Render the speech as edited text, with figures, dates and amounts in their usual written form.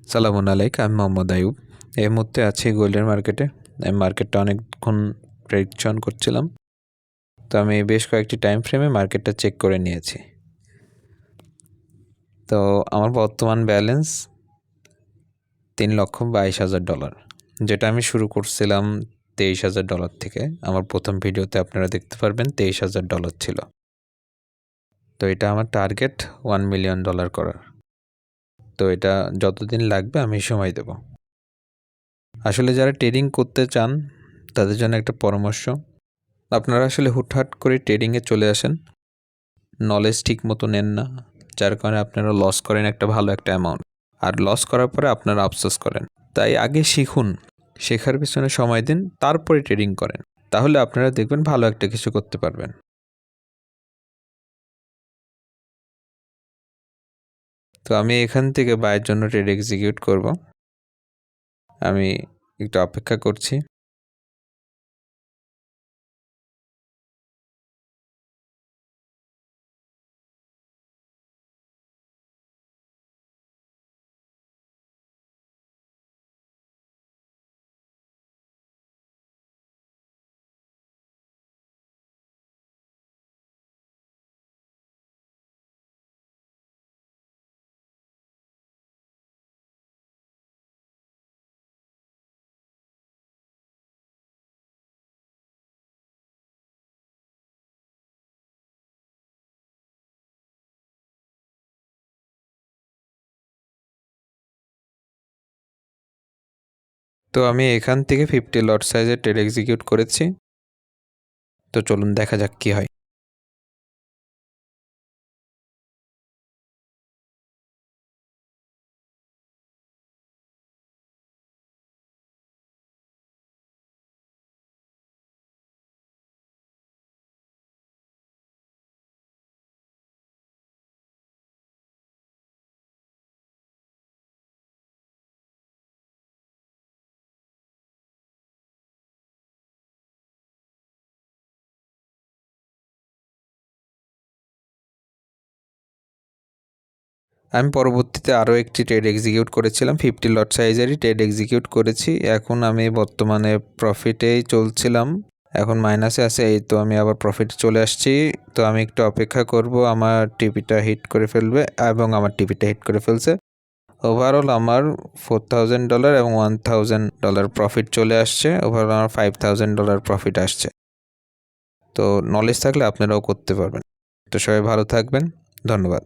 সালামুন আলাইকুম, আমি মোহাম্মদ আয়ুব। এই মুহূর্তে আছি গোল্ডের মার্কেটে। আমি মার্কেটটা অনেকক্ষণ প্রেডিকশন করছিলাম, তো আমি বেশ কয়েকটি টাইম ফ্রেমে মার্কেটটা চেক করে নিয়েছি। তো আমার বর্তমান ব্যালেন্স $3,22,000, যেটা আমি শুরু করছিলাম $23,000 থেকে। আমার প্রথম ভিডিওতে আপনারা দেখতে পারবেন $23,000 ছিল। তো এটা আমার টার্গেট $1 মিলিয়ন করার। তো এটা যতদিন লাগবে আমি সময় দেব। আসলে যারা ট্রেডিং করতে চান তাদের জন্য একটা পরামর্শ, আপনারা আসলে হুটহাট করে ট্রেডিংয়ে চলে আসেন, নলেজ ঠিক মতো নেন না, যার কারণে আপনারা লস করেন একটা ভালো একটা অ্যামাউন্ট, আর লস করার পরে আপনারা আফসোস করেন। তাই আগে শিখুন, শেখার পিছনে সময় দিন, তারপরে ট্রেডিং করেন, তাহলে আপনারা দেখবেন ভালো একটা কিছু করতে পারবেন। তো আমি এখান থেকে বাইয়ের জন্য ট্রেড এক্সিকিউট করব। আমি একটু অপেক্ষা করছি। তো আমি এখান থেকে 50 লট সাইজের ট্রেড এক্সিকিউট করেছি। তো চলুন দেখা যাক কি হয়। আমি পরবর্তীতে আরও একটি ট্রেড এক্সিকিউট করেছিলাম, 50 লট সাইজেরই ট্রেড এক্সিকিউট করেছি। এখন আমি বর্তমানে প্রফিটেই চলছিলাম, এখন মাইনাসে আছে। এই তো আমি আবার প্রফিটে চলে আসছি। তো আমি একটু অপেক্ষা করব, আমার টিপিটা হিট করে ফেলবে, এবং আমার টিপিটা হিট করে ফেলছে। ওভারঅল আমার $4,000 এবং $1,000 প্রফিট চলে আসছে। ওভারঅল আমার $5,000 প্রফিট আসছে। তো নলেজ থাকলে আপনারাও করতে পারবেন। তো সবাই ভালো থাকবেন, ধন্যবাদ।